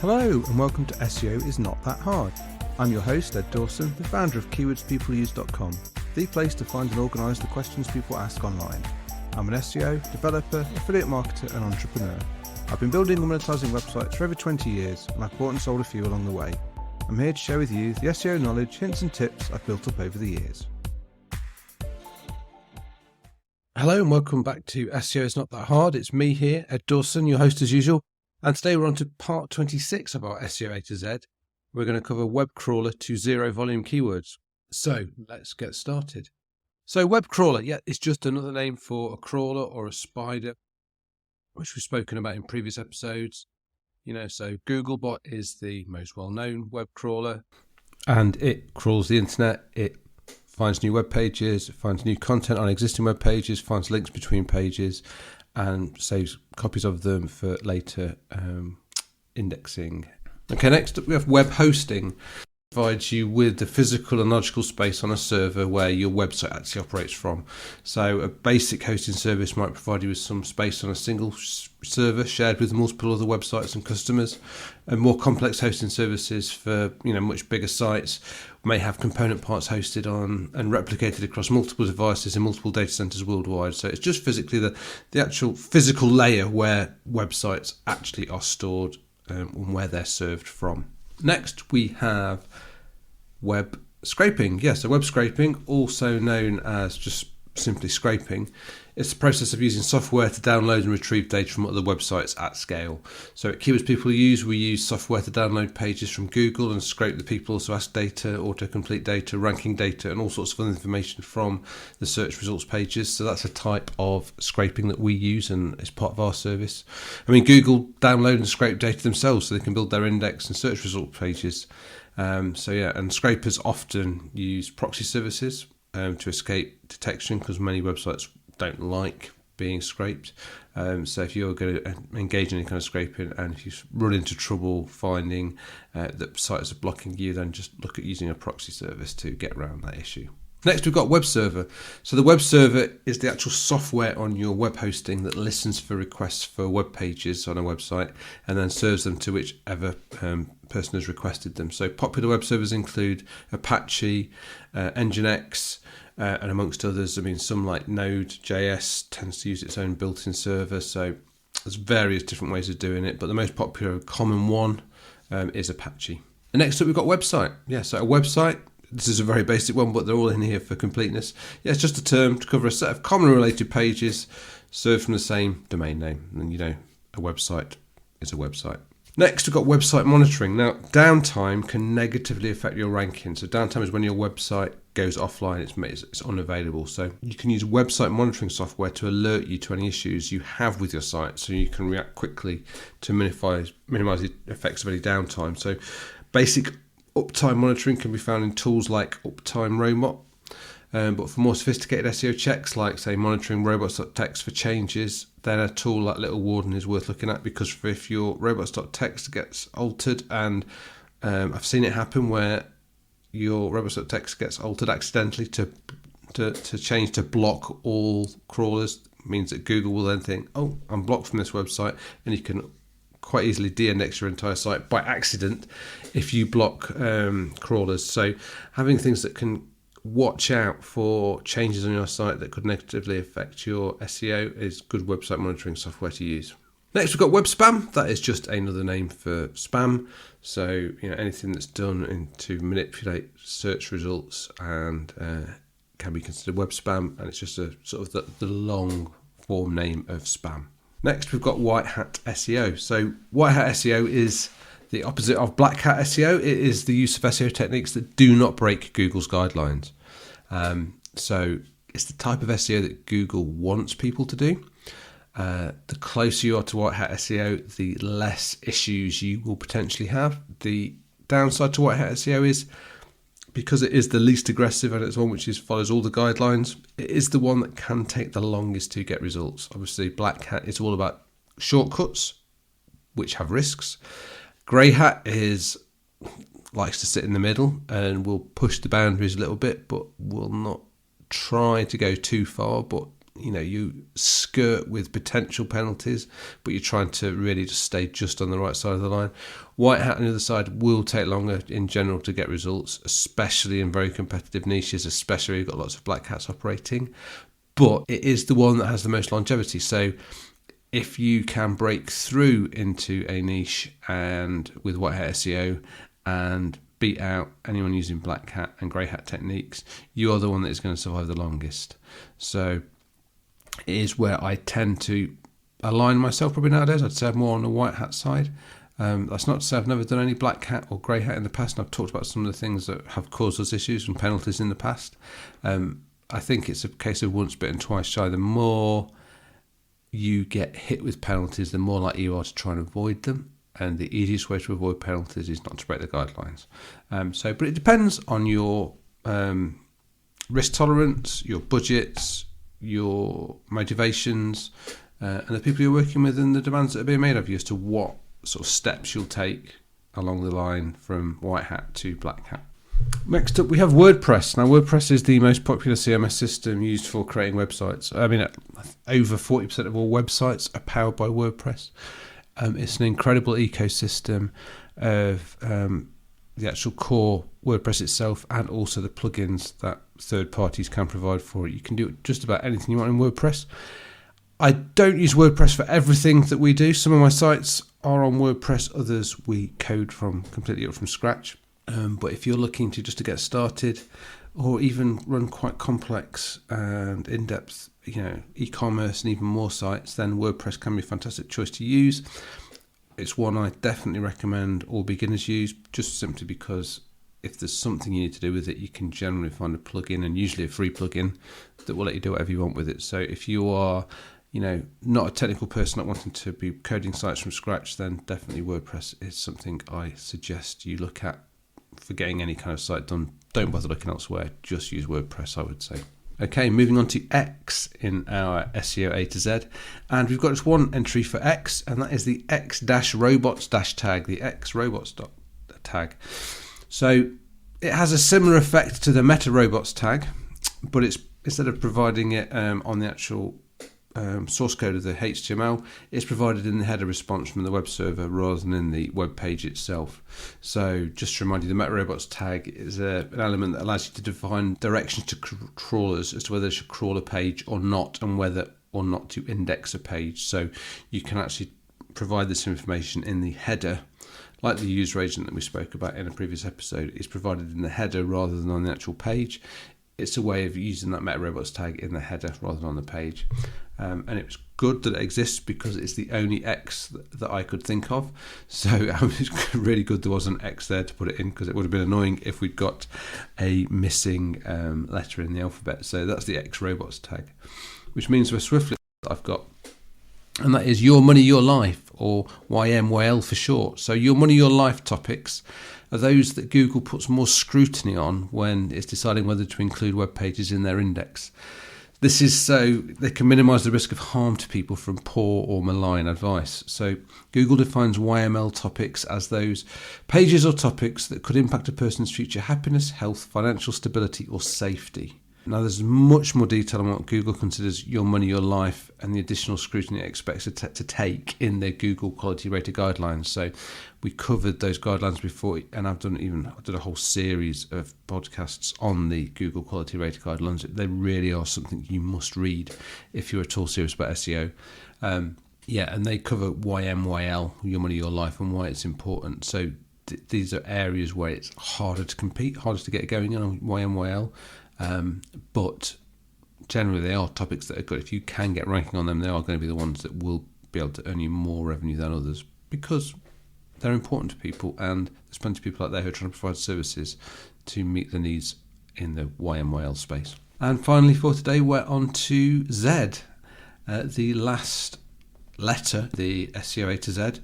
Hello and welcome to SEO is Not That Hard. I'm your host, Ed Dawson, the founder of keywordspeopleuse.com, the place to find and organise the questions people ask online. I'm an SEO, developer, affiliate marketer and entrepreneur. I've been building and monetising websites for over 20 years and I've bought and sold a few along the way. I'm here to share with you the SEO knowledge, hints and tips I've built up over the years. Hello and welcome back to SEO is Not That Hard. It's me here, Ed Dawson, your host as usual. And today we're on to part 26 of our SEO A to Z. We're going to cover web crawler to zero volume keywords. So let's get started. So web crawler, it's just another name for a crawler or a spider, which we've spoken about in previous episodes. So Googlebot is the most well-known web crawler, and it crawls the internet. It finds new web pages, finds new content on existing web pages, finds links between pages, and saves copies of them for later indexing. Okay, next up we have web hosting. It provides you with the physical and logical space on a server where your website actually operates from. So a basic hosting service might provide you with some space on a single server shared with multiple other websites and customers. And more complex hosting services for much bigger sites may have component parts hosted on and replicated across multiple devices in multiple data centers worldwide. So it's just physically the actual physical layer where websites actually are stored and where they're served from. Next, we have web scraping. So web scraping, also known as just simply scraping, it's the process of using software to download and retrieve data from other websites at scale. So at Keywords People Use, we use software to download pages from Google and scrape the people also ask data, autocomplete data, ranking data, and all sorts of other information from the search results pages. So that's a type of scraping that we use and is part of our service. Google download and scrape data themselves so they can build their index and search result pages. And scrapers often use proxy services to escape detection because many websites don't like being scraped. So if you're going to engage in any kind of scraping and if you run into trouble finding that sites are blocking you, then just look at using a proxy service to get around that issue. Next, we've got web server. So the web server is the actual software on your web hosting that listens for requests for web pages on a website and then serves them to whichever person has requested them. So popular web servers include Apache, Nginx, and amongst others. Some like Node.js tends to use its own built-in server. So there's various different ways of doing it, but the most popular common one is Apache. And next up, we've got website. So a website. This is a very basic one, but they're all in here for completeness. It's just a term to cover a set of commonly related pages served from the same domain name. And a website is a website. Next, we've got website monitoring. Now, downtime can negatively affect your ranking. So downtime is when your website goes offline, it's unavailable. So you can use website monitoring software to alert you to any issues you have with your site so you can react quickly to minimize the effects of any downtime. So basic uptime monitoring can be found in tools like Uptime Robot. But for more sophisticated SEO checks, like say monitoring robots.txt for changes, then a tool like Little Warden is worth looking at, because if your robots.txt gets altered, and I've seen it happen where your robots.txt gets altered accidentally to change to block all crawlers, means that Google will then think, oh, I'm blocked from this website, and you can quite easily de-index your entire site by accident if you block crawlers. So having things that can watch out for changes on your site that could negatively affect your SEO is good website monitoring software to use. Next, we've got web spam. That is just another name for spam. So anything that's done to manipulate search results and can be considered web spam, and it's just a sort of the long form name of spam. Next, we've got white hat SEO. So white hat SEO is the opposite of black hat SEO. It is the use of SEO techniques that do not break Google's guidelines. So it's the type of SEO that Google wants people to do. The closer you are to white hat SEO, the less issues you will potentially have. The downside to white hat SEO is because it is the least aggressive and it's one which follows all the guidelines, it is the one that can take the longest to get results. Obviously, black hat is all about shortcuts, which have risks. Grey hat likes to sit in the middle and will push the boundaries a little bit, but will not try to go too far, but you skirt with potential penalties, but you're trying to really just stay just on the right side of the line. White hat on the other side will take longer in general to get results, especially in very competitive niches, especially if you've got lots of black hats operating. But it is the one that has the most longevity. So if you can break through into a niche and with white hat SEO and beat out anyone using black hat and grey hat techniques, you are the one that is going to survive the longest. So it is where I tend to align myself probably nowadays. I'd say I'm more on the white hat side. That's not to say I've never done any black hat or grey hat in the past, and I've talked about some of the things that have caused us issues and penalties in the past. I think it's a case of once bitten, twice shy. The more you get hit with penalties, the more likely you are to try and avoid them. And the easiest way to avoid penalties is not to break the guidelines. But it depends on your risk tolerance, your budgets, your motivations, and the people you're working with, and the demands that are being made of you as to what sort of steps you'll take along the line from white hat to black hat. Next up, we have WordPress. Now, WordPress is the most popular CMS system used for creating websites. I mean, over 40% of all websites are powered by WordPress. It's an incredible ecosystem of the actual core WordPress itself and also the plugins that third parties can provide for it. You can do just about anything you want in WordPress. I don't use WordPress for everything that we do. Some of my sites are on WordPress, others we code completely up from scratch. But if you're looking to get started, or even run quite complex and in-depth, e-commerce and even more sites, then WordPress can be a fantastic choice to use. It's one I definitely recommend all beginners use, just simply because if there's something you need to do with it, you can generally find a plugin, and usually a free plugin, that will let you do whatever you want with it. So if you are, not a technical person not wanting to be coding sites from scratch, then definitely WordPress is something I suggest you look at for getting any kind of site done. Don't bother looking elsewhere, just use WordPress, I would say. Okay, moving on to X in our SEO A to Z, and we've got just one entry for X, and that is the X-robots tag, the X-robots tag. So it has a similar effect to the meta robots tag, but it's instead of providing it on the actual source code of the HTML, it's provided in the header response from the web server rather than in the web page itself. So just to remind you, the meta robots tag is an element that allows you to define directions to crawlers as to whether they should crawl a page or not, and whether or not to index a page. So you can actually provide this information in the header, like the user agent that we spoke about in a previous episode is provided in the header rather than on the actual page. It's a way of using that meta robots tag in the header rather than on the page. And it's good that it exists because it's the only X that I could think of. So it's really good there was an X there to put it in, because it would have been annoying if we'd got a missing letter in the alphabet. So that's the X robots tag, which means we're swiftly that I've got, and that is Your Money, Your Life, or YMYL for short. So Your Money, Your Life topics are those that Google puts more scrutiny on when it's deciding whether to include web pages in their index. This is so they can minimise the risk of harm to people from poor or malign advice. So Google defines YML topics as those pages or topics that could impact a person's future happiness, health, financial stability, or safety. Now, there's much more detail on what Google considers Your Money, Your Life, and the additional scrutiny it expects to take in their Google Quality Rated Guidelines. So we covered those guidelines before, and I did a whole series of podcasts on the Google Quality Rated Guidelines. They really are something you must read if you're at all serious about SEO. And they cover YMYL, Your Money, Your Life, and why it's important. So these are areas where it's harder to compete, harder to get going on YMYL. But generally they are topics that are good. If you can get ranking on them, they are going to be the ones that will be able to earn you more revenue than others, because they're important to people, and there's plenty of people out there who are trying to provide services to meet the needs in the YMYL space. And finally for today, we're on to Z, the last letter, the SEO A to Z,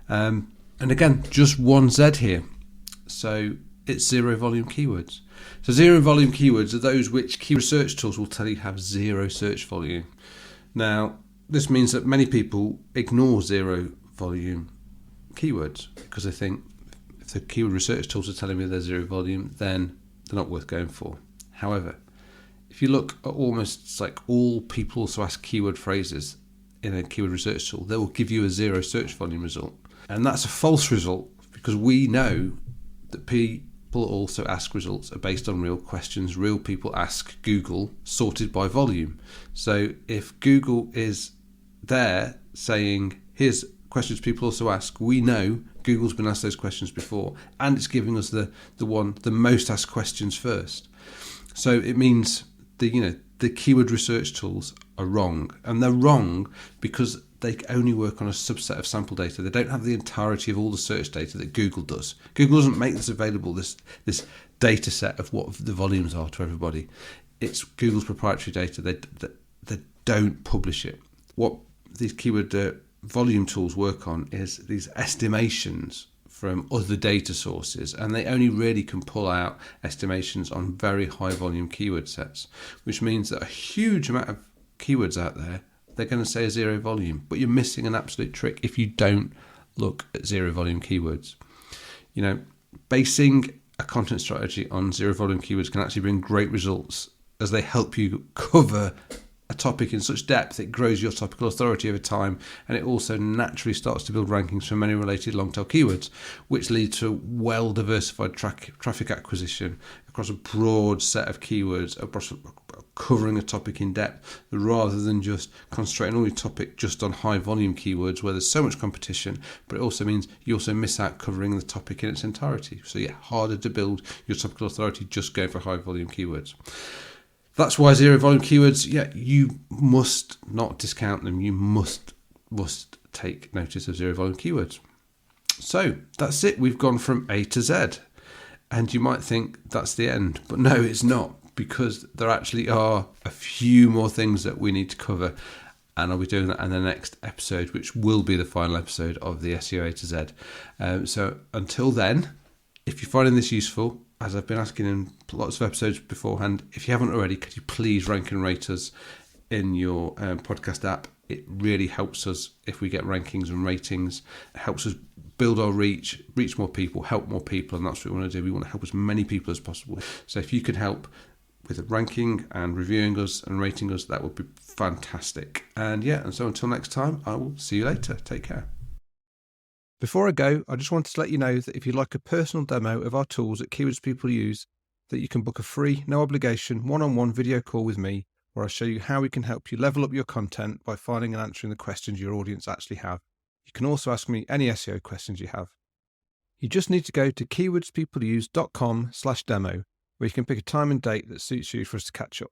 and again just one Z here, so it's zero volume keywords. So zero volume keywords are those which key research tools will tell you have zero search volume. Now, this means that many people ignore zero volume keywords because they think if the keyword research tools are telling me they're zero volume, then they're not worth going for. However, if you look at almost like all people also ask keyword phrases in a keyword research tool, they will give you a 0 search volume result. And that's a false result, because we know that people also ask results are based on real questions. Real people ask Google sorted by volume. So if Google is there saying, here's questions people also ask, we know Google's been asked those questions before, and it's giving us the most asked questions first. So it means the keyword research tools are wrong, and they're wrong because they only work on a subset of sample data. They don't have the entirety of all the search data that Google does. Google doesn't make this available, this data set of what the volumes are to everybody. It's Google's proprietary data. They don't publish it. What these keyword volume tools work on is these estimations from other data sources, and they only really can pull out estimations on very high volume keyword sets, which means that a huge amount of keywords out there, they're going to say a 0 volume, but you're missing an absolute trick if you don't look at 0 volume keywords. Basing a content strategy on 0 volume keywords can actually bring great results, as they help you cover a topic in such depth it grows your topical authority over time, and it also naturally starts to build rankings for many related long tail keywords, which lead to well diversified traffic acquisition across a broad set of keywords, covering a topic in depth, rather than just concentrating on your topic just on high volume keywords where there's so much competition. But it also means you also miss out covering the topic in its entirety. So harder to build your topical authority just going for high volume keywords. That's why 0 volume keywords, you must not discount them. You must take notice of 0 volume keywords. So that's it. We've gone from A to Z. And you might think that's the end, but no, it's not, because there actually are a few more things that we need to cover. And I'll be doing that in the next episode, which will be the final episode of the SEO A to Z. So until then, if you're finding this useful, as I've been asking in lots of episodes beforehand, if you haven't already, could you please rank and rate us in your podcast app? It really helps us if we get rankings and ratings. It helps us build our reach more people, help more people, and that's what we want to do. We want to help as many people as possible. So if you could help with ranking and reviewing us and rating us, that would be fantastic. And so until next time, I will see you later. Take care. Before I go, I just wanted to let you know that if you'd like a personal demo of our tools at Keywords People Use, that you can book a free, no obligation, one-on-one video call with me, where I show you how we can help you level up your content by finding and answering the questions your audience actually have. You can also ask me any SEO questions you have. You just need to go to keywordspeopleuse.com/demo, where you can pick a time and date that suits you for us to catch up.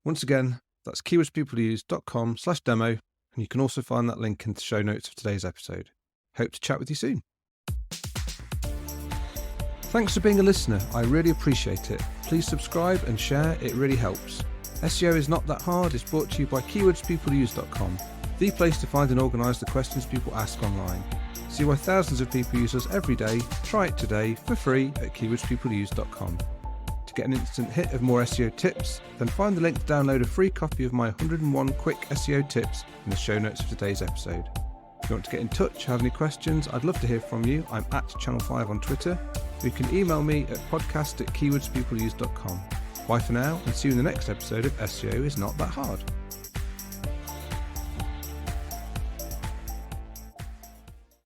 Once again, that's keywordspeopleuse.com/demo, and you can also find that link in the show notes of today's episode. Hope to chat with you soon. Thanks for being a listener. I really appreciate it. Please subscribe and share. It really helps. SEO is not that hard. It's brought to you by keywordspeopleuse.com, the place to find and organise the questions people ask online. See why thousands of people use us every day. Try it today for free at keywordspeopleuse.com. To get an instant hit of more SEO tips, then find the link to download a free copy of my 101 quick SEO tips in the show notes of today's episode. If you want to get in touch, have any questions, I'd love to hear from you. I'm at Channel5 on Twitter. You can email me at podcast@keywordspeopleuse.com. Bye for now, and see you in the next episode of SEO is Not That Hard.